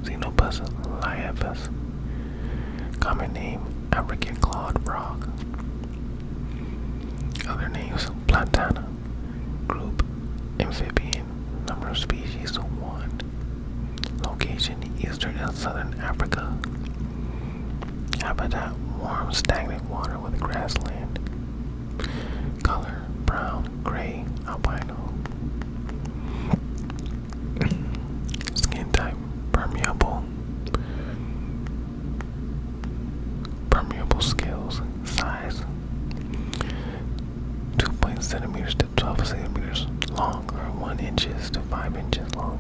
Xenopus liaphus. Common name, African clawed frog. Other names, Platana. Group, amphibian. Number of species, 1. Location, eastern and southern Africa. Habitat, warm, stagnant water with grassland. Color, brown, gray, albino. Skin type, permeable. Permeable scales. Size, 2.0 centimeters to 12 centimeters long, or 1 inches to 5 inches long.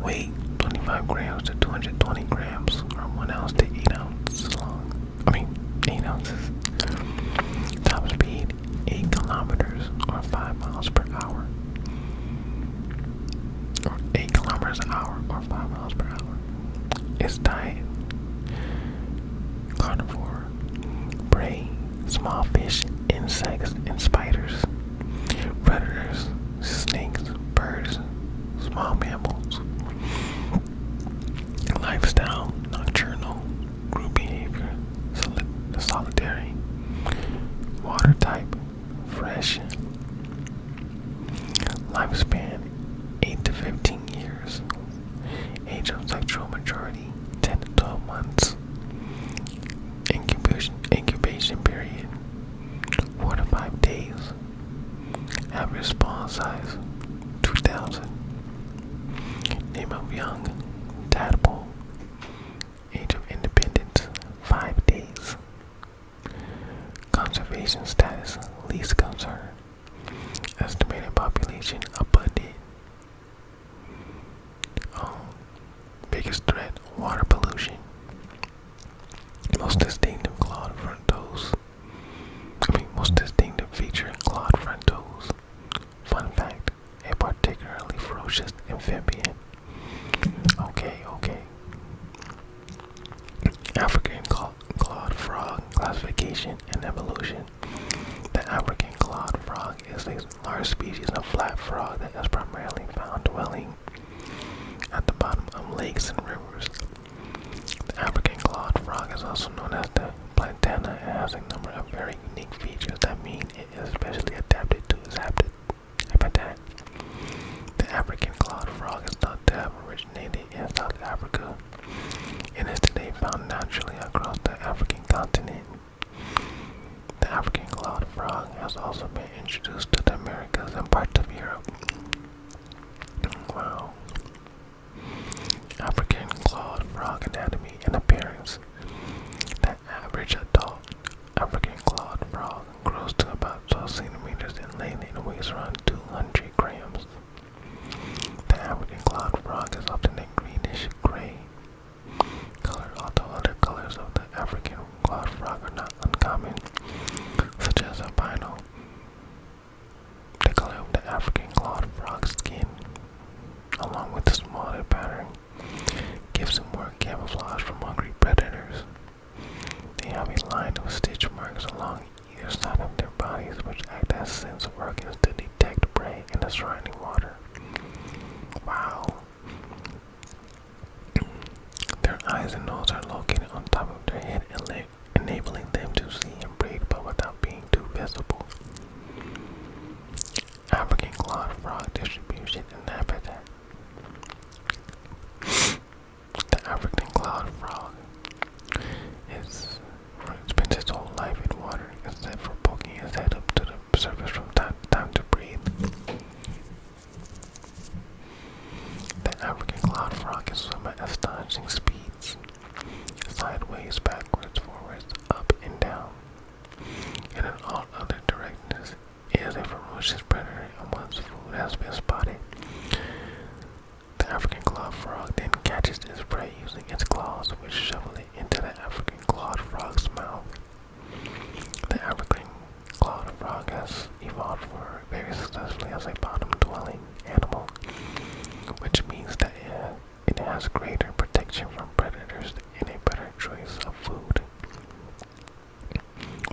Weight, 25 grams to 220 grams, or 1 ounce to 8 ounces long. 8 ounces. Top speed, 8 kilometers, or 5 miles per hour. Or 8 kilometers an hour, or 5 miles per hour. Its diet, carnivore. Prey, small fish, insects, and spiders. Predators, snakes, birds, small mammals. Lifestyle, nocturnal. Group behavior, solitary. Water type, fresh. Lifespan, 8 to 15 years. Age of sexual maturity, 10 to 12 months. Incubation period, 4 to 5 days. Average spawn size, 2,000. Name of young tadpole. Age of independence, 5 days. Conservation status, least concern. Estimated population, abundant. Biggest threat, water pollution. Most distinctive clawed front toes. Most distinctive feature, clawed front toes. Fun fact, a particularly ferocious amphibian. Okay. African clawed frog classification and evolution. The African clawed frog is a large species of flat frog that is primarily found dwelling at the bottom of lakes and rivers. The African clawed frog is also known as the Platana and has a number of very unique features that mean it is especially adapted to its habitat. The African clawed frog is thought to have originated in South Africa and is today found naturally across the African continent. The African clawed frog has also been introduced to the Americas and parts of Europe. Wow. African clawed frog anatomy and appearance. The average adult African clawed frog grows to about 12 centimeters in length and weighs around 200 grams. The African clawed frog is often a greenish gray color, although other colors of the African clawed frog are not uncommon, such as albino. The color of the African clawed frog's skin, along with the smaller pattern, gives them more camouflage from hungry predators. They have a line of stitch marks along either side of their bodies which act as sense organs to detect prey in the surrounding water. Wow. Their eyes and nose are located on top of their head, enabling them to see and breathe but without being too visible. African clawed frog distribution and habitat. The African clawed frog spends its whole life in water, except for poking its head up to the surface from time to time to breathe. The African clawed frog can swim at astonishing speeds, sideways, backwards, forwards, up and down, and in all other directions. It is a ferocious predator, and once food has been spotted, the African clawed frog then catches its prey using its claws, which shovel it into the African clawed frog's mouth. The African clawed frog has evolved very successfully as a bottom-dwelling animal, which means that it has greater protection from predators and a better choice of food.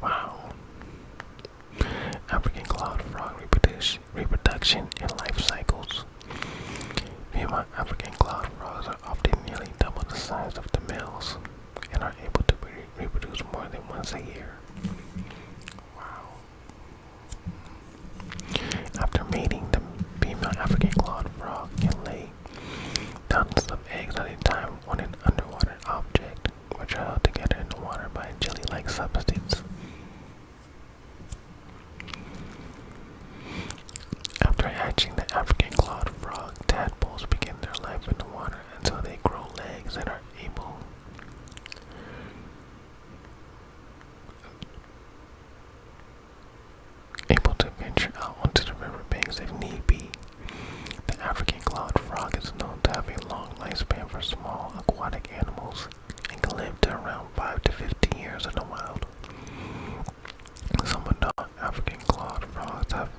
Wow. African clawed frog reproduction and life cycles. Female African clawed frogs are often nearly double the size of the males and are able to reproduce more than once a year. Wow. After mating, the female African clawed frog can lay thousands of eggs at a time on an underwater object, which are held together in the water by a jelly-like substance. After hatching the African clawed frog, tadpoles begin their life in the water until they grow legs and are able to venture out onto the riverbanks if need be. The African clawed frog is known to have a long lifespan for small aquatic animals and can live to around 5 to 15 years in the wild. Some adult African clawed frogs have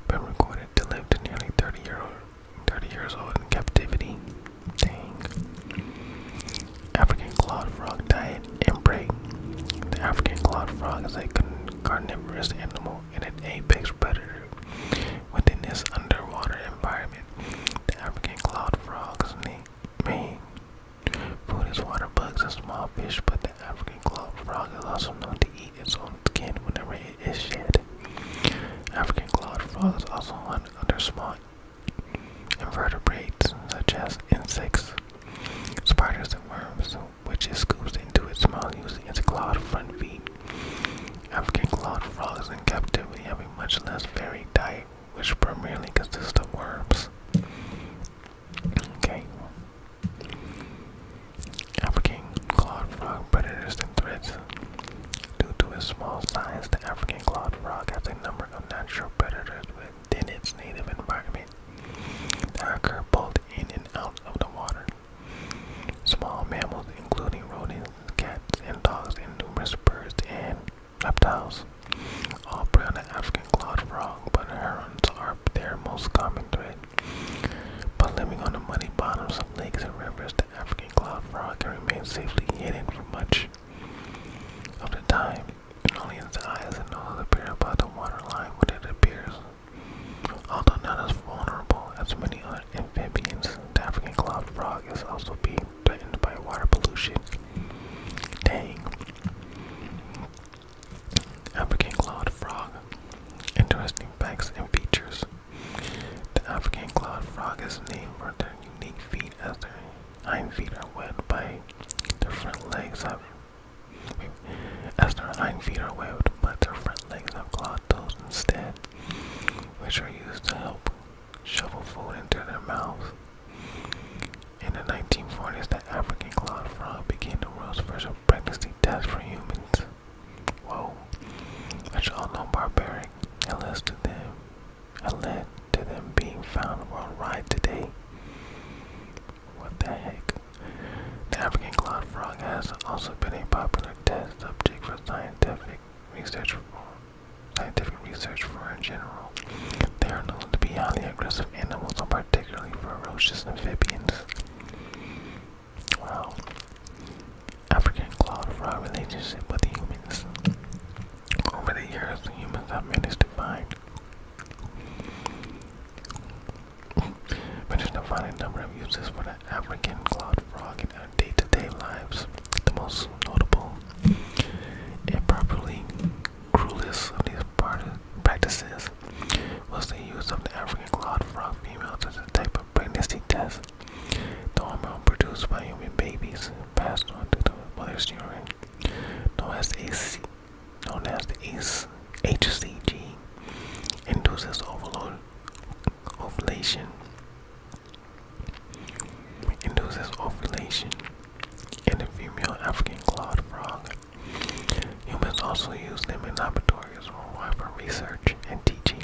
been recorded to live to nearly 30 years old in captivity. Dang. African clawed frog diet and prey. The African clawed frog is a carnivorous animal and an apex predator. Within this underwater environment, the African clawed frog's main food is water bugs and small fish, but the African clawed frog is also known to eat its own skin whenever it is shed. African clawed frogs also hunt other small invertebrates such as insects, spiders, and worms, which it scoops into its mouth using its clawed front feet. African clawed frogs in captivity have a much less varied diet, which primarily consists of worms. Okay. African clawed frog predators and threats. Due to its small size, the African clawed frog has a number of natural predators within its native environment that occur both in and out of the water. Small mammals, including rodents, cats, and dogs, and numerous birds and reptiles, all prey on the African clawed frog, but herons are their most common threat. By living on the muddy bottoms of lakes and rivers, the African clawed frog can remain safely hidden for much of the time, and only its eyes and nose appear above the waterline when it appears. Although not as vulnerable as many other amphibians, the African clawed frog is also being threatened by water pollution. Dang. African clawed frog. Interesting facts and features. The African clawed frog is named for their unique feet, as their hind feet are webbed by their front legs have but their front legs have clawed toes instead, which are used to help shovel food into their mouths. In the 1940s, the African clawed frog became the world's first pregnancy test for humans. Whoa. Which, although barbaric, had led to them being found worldwide today. What the heck? The African clawed frog has also been a popular test subject for scientific research in general. They are known to be highly aggressive animals, and particularly ferocious amphibians. Wow. African clawed frog relationship with humans. Over the years, humans have managed to find a number of uses for the African clawed frog in our day-to-day lives. The most notable and probably cruelest of these practices was the use of the African clawed frog females as a type of pregnancy test. The hormone produced by human babies passed on to the mother's urine, known as the HCG, induces ovulation in the female African clawed frog. Humans also use them in laboratories worldwide for research and teaching.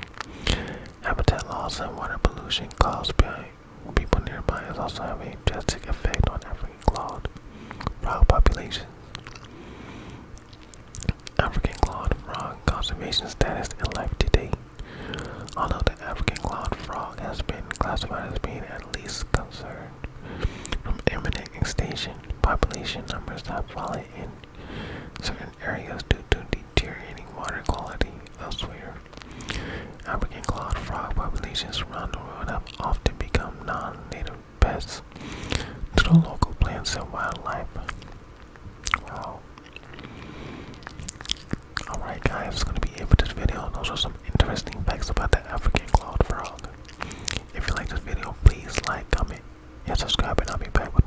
Habitat loss and water pollution caused by people nearby also have a drastic effect on African clawed frog populations. African clawed frog conservation status and life today. Although the African clawed frog has been classified as being at least concerned from imminent extinction, population numbers have fallen in certain areas due to deteriorating water quality elsewhere. African clawed frog populations around the world have often become non-native pests to the local plant invasive wildlife. Wow. Alright guys, that's gonna be it for this video. Those are some interesting facts about the African clawed frog. If you like this video, please like, comment, and subscribe, and I'll be back with